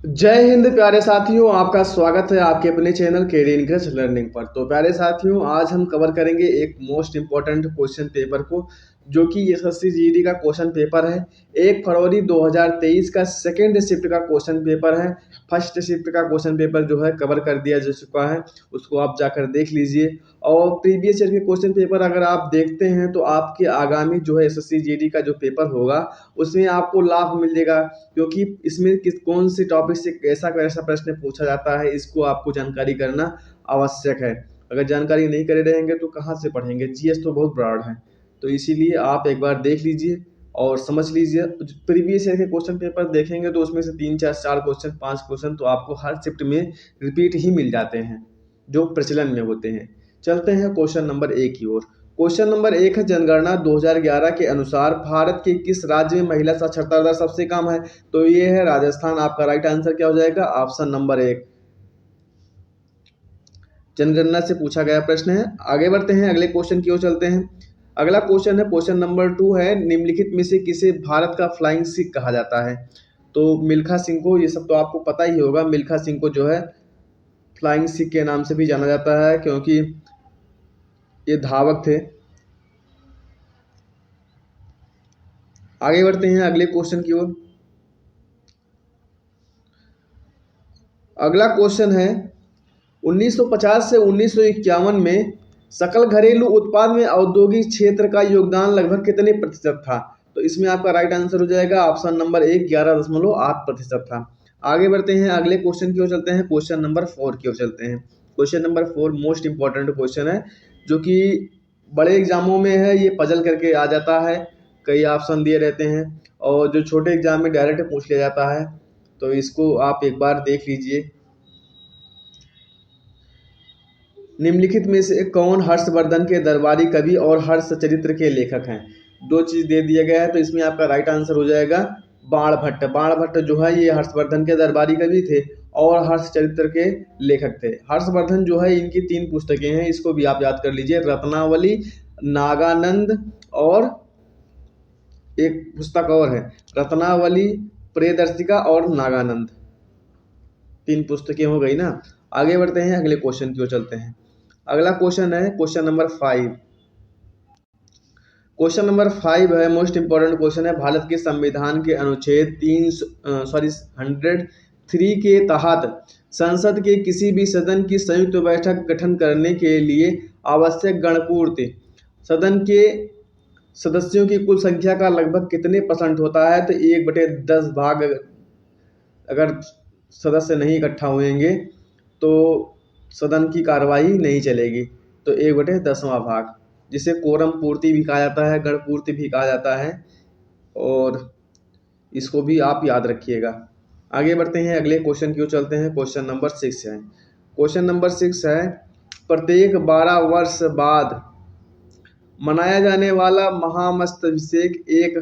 जय हिंद प्यारे साथियों, आपका स्वागत है आपके अपने चैनल केडी इंग्लिश लर्निंग पर। तो प्यारे साथियों, आज हम कवर करेंगे एक मोस्ट इम्पॉर्टेंट क्वेश्चन पेपर को, जो कि एसएससी जीडी का क्वेश्चन पेपर है। 1 फरवरी 2023 का सेकेंड शिफ्ट का क्वेश्चन पेपर है। फर्स्ट शिफ्ट का क्वेश्चन पेपर जो है कवर कर दिया जा चुका है, उसको आप जाकर देख लीजिए। और प्रीवियस ईयर के क्वेश्चन पेपर अगर आप देखते हैं तो आपके आगामी जो है एसएससी जीडी का जो पेपर होगा उसमें आपको लाभ मिलेगा, क्योंकि इसमें कौन से टॉपिक से कैसा कैसा प्रश्न पूछा जाता है इसको आपको जानकारी करना आवश्यक है। अगर जानकारी नहीं करे रहेंगे तो कहाँ से पढ़ेंगे। जीएस तो बहुत ब्रॉड है, तो इसीलिए आप एक बार देख लीजिए और समझ लीजिए। प्रीवियस ईयर के क्वेश्चन पेपर देखेंगे तो उसमें से 3 4 क्वेश्चन 5 क्वेश्चन तो आपको हर शिफ्ट में रिपीट ही मिल जाते हैं, जो प्रचलन में होते हैं। चलते हैं क्वेश्चन नंबर 1 की ओर। क्वेश्चन नंबर 1 है, जनगणना 2011 के अनुसार भारत के किस राज्य में महिला साक्षरता दर सबसे कम है? तो ये है राजस्थान। आपका राइट आंसर क्या हो जाएगा? ऑप्शन नंबर 1 जनगणना से पूछा गया प्रश्न है। आगे बढ़ते हैं, अगले क्वेश्चन की ओर चलते हैं। अगला क्वेश्चन है, क्वेश्चन नंबर 2 है, निम्नलिखित में से किसे भारत का फ्लाइंग सिख कहा जाता है? तो मिल्खा सिंह को, ये सब तो आपको पता ही होगा, मिल्खा सिंह को जो है फ्लाइंग सिख के नाम से भी जाना जाता है, क्योंकि ये धावक थे। आगे बढ़ते हैं अगले क्वेश्चन की ओर। अगला क्वेश्चन है, 1950 से 1951 में सकल घरेलू उत्पाद में औद्योगिक क्षेत्र का योगदान लगभग कितने प्रतिशत था? तो इसमें आपका राइट आंसर हो जाएगा ऑप्शन नंबर 1 11.8% था। आगे बढ़ते हैं अगले क्वेश्चन की ओर चलते हैं। क्वेश्चन नंबर 4 की ओर चलते हैं। Question number 4 most important question है, जो कि बड़े एग्जामों में है, ये पजल करके आ जाता है, कई ऑप्शन दिए रहते हैं, और जो छोटे एग्जाम में डायरेक्ट पूछ लिया जाता है। तो इसको आप एक बार देख लीजिए। निम्नलिखित में से कौन हर्षवर्धन के दरबारी कवि और हर्षचरित्र के लेखक हैं? दो चीज दे दिया गया है, तो इसमें आपका राइट आंसर हो जाएगा बाणभट्ट। बाणभट्ट जो है ये हर्षवर्धन के दरबारी कवि थे और हर्षचरित्र के लेखक थे। हर्षवर्धन जो है, इनकी 3 पुस्तकें हैं, इसको भी आप याद कर लीजिए, रत्नावली, नागानंद, और एक पुस्तक और है, रत्नावली, प्रियदर्शिका और नागानंद। 3 पुस्तकें हो गई ना। आगे बढ़ते हैं, अगले क्वेश्चन की ओर चलते हैं। अगला क्वेश्चन है क्वेश्चन नंबर 5। क्वेश्चन नंबर 5 है, मोस्ट इंपॉर्टेंट क्वेश्चन है, भारत के संविधान के अनुच्छेद 103 के तहत संसद के किसी भी सदन की संयुक्त बैठक गठन करने के लिए आवश्यक गणपूर्ति सदन के सदस्यों की कुल संख्या का लगभग कितने % होता है? तो 1/10 भाग अगर सदस्य नहीं इकट्ठा होंगे तो सदन की कार्यवाही नहीं चलेगी। तो 1/10वां भाग, जिसे कोरम पूर्ति भी कहा जाता है, गण पूर्ति भी कहा जाता है, और इसको भी आप याद रखिएगा। आगे बढ़ते हैं, अगले क्वेश्चन की ओर चलते हैं। क्वेश्चन नंबर 6 है। क्वेश्चन नंबर 6 है, प्रत्येक 12 वर्ष बाद मनाया जाने वाला महामस्तभिषेक एक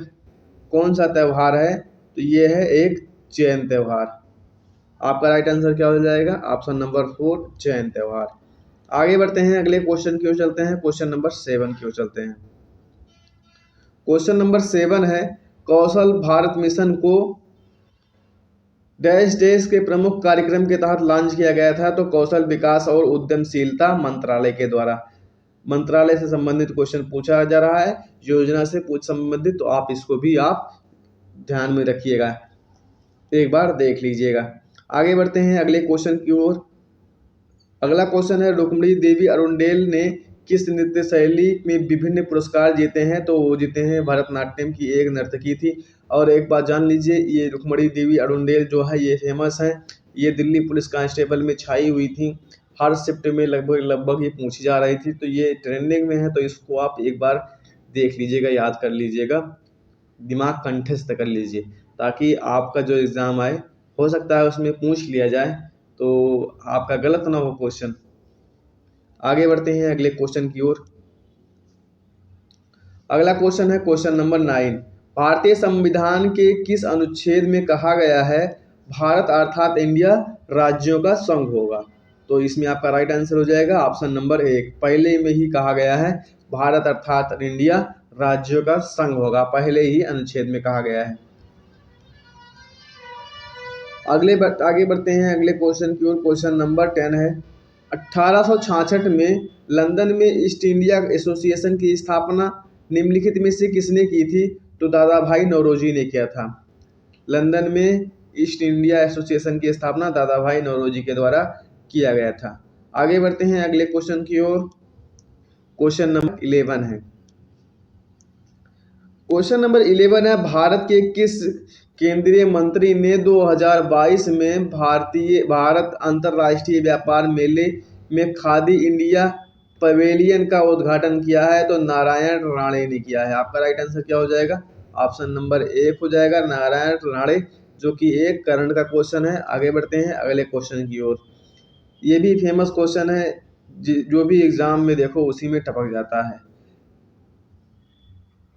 कौन सा त्यौहार है? तो ये है एक जैन त्यौहार। आपका राइट आंसर क्या हो जाएगा? ऑप्शन नंबर 4 जैन त्यौहार। आगे बढ़ते हैं, अगले क्वेश्चन की ओर चलते हैं। क्वेश्चन नंबर 7 की ओर चलते हैं। क्वेश्चन नंबर 7 है, कौशल भारत मिशन को डैश देश के प्रमुख कार्यक्रम के तहत लॉन्च किया गया था? तो कौशल विकास और उद्यमशीलता मंत्रालय के द्वारा। मंत्रालय से संबंधित क्वेश्चन पूछा जा रहा है, योजना से संबंधित, तो आप इसको भी आप ध्यान में रखिएगा, एक बार देख लीजिएगा। आगे बढ़ते हैं अगले क्वेश्चन की ओर। अगला क्वेश्चन है, रुक्मिणी देवी अरुंडेल ने किस नृत्य शैली में विभिन्न पुरस्कार जीते हैं? तो वो जीते हैं भरतनाट्यम की एक नर्तकी थी। और एक बात जान लीजिए, ये रुक्मिणी देवी अरुंडेल जो है ये फेमस है, ये दिल्ली पुलिस कांस्टेबल में छाई हुई थी, हर शिफ्ट में लगभग लगभग ये पूछी जा रही थी, तो ये ट्रेंडिंग में है, तो इसको आप एक बार देख लीजिएगा, याद कर लीजिएगा, दिमाग कंठस्थ कर लीजिए, ताकि आपका जो एग्ज़ाम आए हो सकता है उसमें पूछ लिया जाए, तो आपका गलत ना हो क्वेश्चन। आगे बढ़ते हैं अगले क्वेश्चन की ओर। अगला क्वेश्चन है क्वेश्चन नंबर 9। भारतीय संविधान के किस अनुच्छेद में कहा गया है भारत अर्थात इंडिया राज्यों का संघ होगा? तो इसमें आपका राइट आंसर हो जाएगा ऑप्शन नंबर 1, पहले में ही कहा गया है भारत अर्थात इंडिया राज्यों का संघ होगा, पहले ही अनुच्छेद में कहा गया है। आगे बढ़ते हैं अगले क्वेश्चन की ओर। क्वेश्चन नंबर 10 है, 1866 में लंदन में ईस्ट इंडिया एसोसिएशन की स्थापना निम्नलिखित में से किसने की थी? तो दादा भाई नौरोजी ने किया था। लंदन में ईस्ट इंडिया एसोसिएशन की स्थापना दादा भाई नौरोजी के द्वारा किया गया था। आगे बढ़ते हैं अगले क्वेश्चन की ओर। क्वेश्चन नंबर 11 है। क्वेश्चन नंबर 11 है, भारत के किस केंद्रीय मंत्री ने 2022 में भारत अंतर्राष्ट्रीय व्यापार मेले में खादी इंडिया पवेलियन का उद्घाटन किया है? तो नारायण राणे ने किया है। आपका राइट आंसर क्या हो जाएगा? ऑप्शन नंबर 1 हो जाएगा, नारायण राणे, जो कि एक करंट का क्वेश्चन है। आगे बढ़ते हैं अगले क्वेश्चन की ओर। ये भी फेमस क्वेश्चन है, जो भी एग्जाम में देखो उसी में टपक जाता है।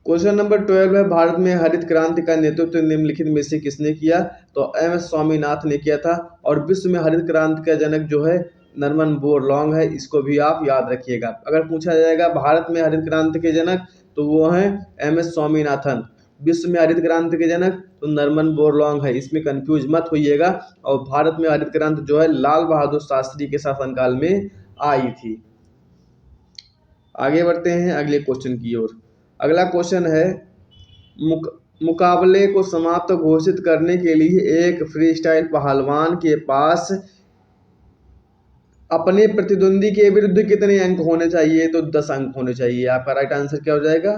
क्वेश्चन नंबर 12 है, भारत में हरित क्रांति का नेतृत्व निम्नलिखित में से किसने किया? तो एम एस स्वामीनाथन ने किया था। और विश्व में हरित क्रांति का जनक जो है नॉर्मन बोरलॉन्ग है, इसको भी आप याद रखिएगा। अगर पूछा जाएगा भारत में हरित क्रांति के जनक, तो वो है एम एस स्वामीनाथन। विश्व में हरित क्रांति के जनक तो नॉर्मन बोरलॉन्ग है, इसमें कंफ्यूज मत होइएगा। और भारत में हरित क्रांति जो है लाल बहादुर शास्त्री के शासनकाल में आई थी। आगे बढ़ते हैं अगले क्वेश्चन की ओर। अगला क्वेश्चन है, मुकाबले को समाप्त घोषित करने के लिए एक फ्रीस्टाइल पहलवान के पास अपने प्रतिद्वंदी के विरुद्ध कितने अंक होने चाहिए? तो 10 अंक होने चाहिए। आपका राइट आंसर क्या हो जाएगा?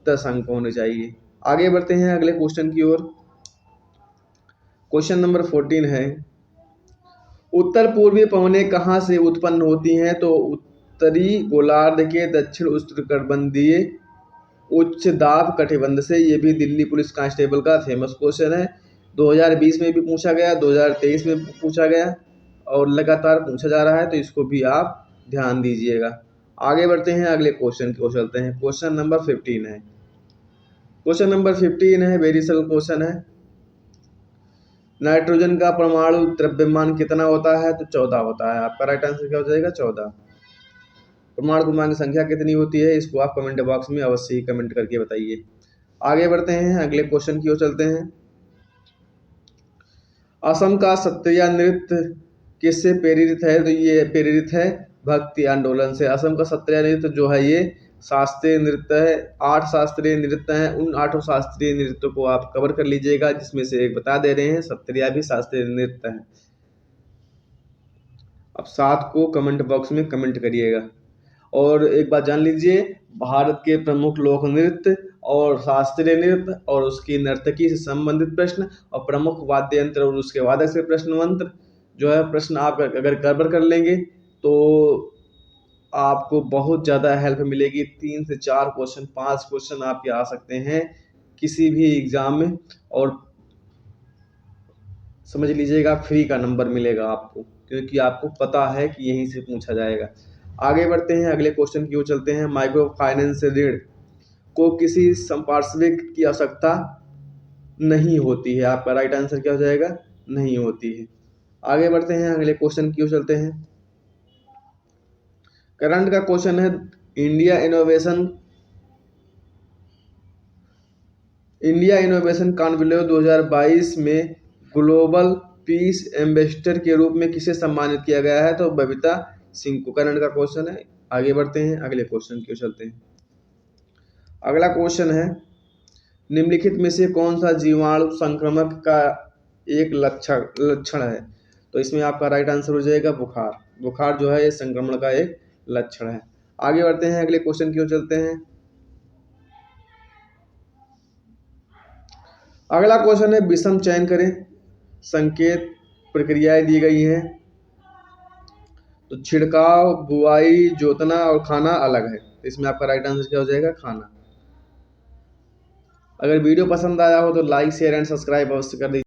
10 अंक होने चाहिए। आगे बढ़ते हैं अगले क्वेश्चन की ओर। क्वेश्चन नंबर 14 है, उत्तर पूर्वी पवनें कहाँ से उत्पन्न होती हैं? तो उत्तरी गोलार्ध के दक्षिण उष्णकटिबंधीय उच्च दाब कटिबंध से। ये भी दिल्ली पुलिस कांस्टेबल का फेमस क्वेश्चन है। 2020 में भी पूछा गया, 2023 में पूछा गया और लगातार पूछा जा रहा है, तो इसको भी आप ध्यान दीजिएगा। आगे बढ़ते हैं अगले क्वेश्चन की ओर चलते हैं। क्वेश्चन नंबर 15 है। क्वेश्चन नंबर 15 है, वेरी सरल क्वेश्चन है। नाइट्रोजन का परमाणु द्रव्यमान कितना होता है? तो 14 होता है। आपका राइट आंसर क्या हो जाएगा? 14। परमाणु क्रमांक की संख्या कितनी होती है? इसको आप कमेंट बॉक्स में अवश्य ही कमेंट करके बताइए। आगे बढ़ते हैं अगले क्वेश्चन की ओर चलते हैं। असम का सत्रिया नृत्य किससे प्रेरित है? तो ये प्रेरित है भक्ति आंदोलन से। असम का सत्रिया नृत्य जो है ये शास्त्रीय नृत्य है। 8 शास्त्रीय नृत्य हैं, उन 8 शास्त्रीय नृत्यों को आप कवर कर लीजिएगा, जिसमें से एक बता दे रहे हैं, सत्रिया भी शास्त्रीय नृत्य है। अब 7 को कमेंट बॉक्स में कमेंट करिएगा। और एक बात जान लीजिए, भारत के प्रमुख लोक नृत्य और शास्त्रीय नृत्य और उसकी नर्तकी से संबंधित प्रश्न और प्रमुख वाद्य यंत्र और उसके वादक से प्रश्न मंत्र जो है प्रश्न आप अगर कवर कर लेंगे तो आपको बहुत ज़्यादा हेल्प मिलेगी। 3 से 4 क्वेश्चन, 5 क्वेश्चन आपके आ सकते हैं किसी भी एग्जाम में, और समझ लीजिएगा फ्री का नंबर मिलेगा आपको, क्योंकि आपको पता है कि यहीं से पूछा जाएगा। आगे बढ़ते हैं अगले क्वेश्चन की ओर चलते हैं। माइक्रो फाइनेंस ऋण को किसी संपार्श्विक की आवश्यकता नहीं होती है। आपका राइट आंसर क्या हो जाएगा? नहीं होती है। आगे बढ़ते हैं अगले क्वेश्चन की ओर चलते हैं। करंट का क्वेश्चन है, इंडिया इनोवेशन कॉन्क्लेव 2022 में ग्लोबल पीस एम्बेसडर के रूप में किसे सम्मानित किया गया है? तो बबीता सिंह को। करंट का क्वेश्चन है। आगे बढ़ते हैं अगले क्वेश्चन की ओर चलते हैं। अगला क्वेश्चन है, निम्नलिखित में से कौन सा जीवाणु संक्रमण का एक लक्षण है? तो इसमें आपका राइट आंसर हो जाएगा बुखार। बुखार जो है ये संक्रमण का एक लक्षण है। आगे बढ़ते हैं अगले क्वेश्चन की ओर चलते हैं। अगला क्वेश्चन है, विषम चयन करें, संकेत प्रक्रियाएं दी गई हैं। तो छिड़काव, बुआई, जोतना और खाना अलग है। तो इसमें आपका राइट आंसर क्या हो जाएगा? खाना। अगर वीडियो पसंद आया हो तो लाइक, शेयर एंड सब्सक्राइब अवश्य कर दीजिए।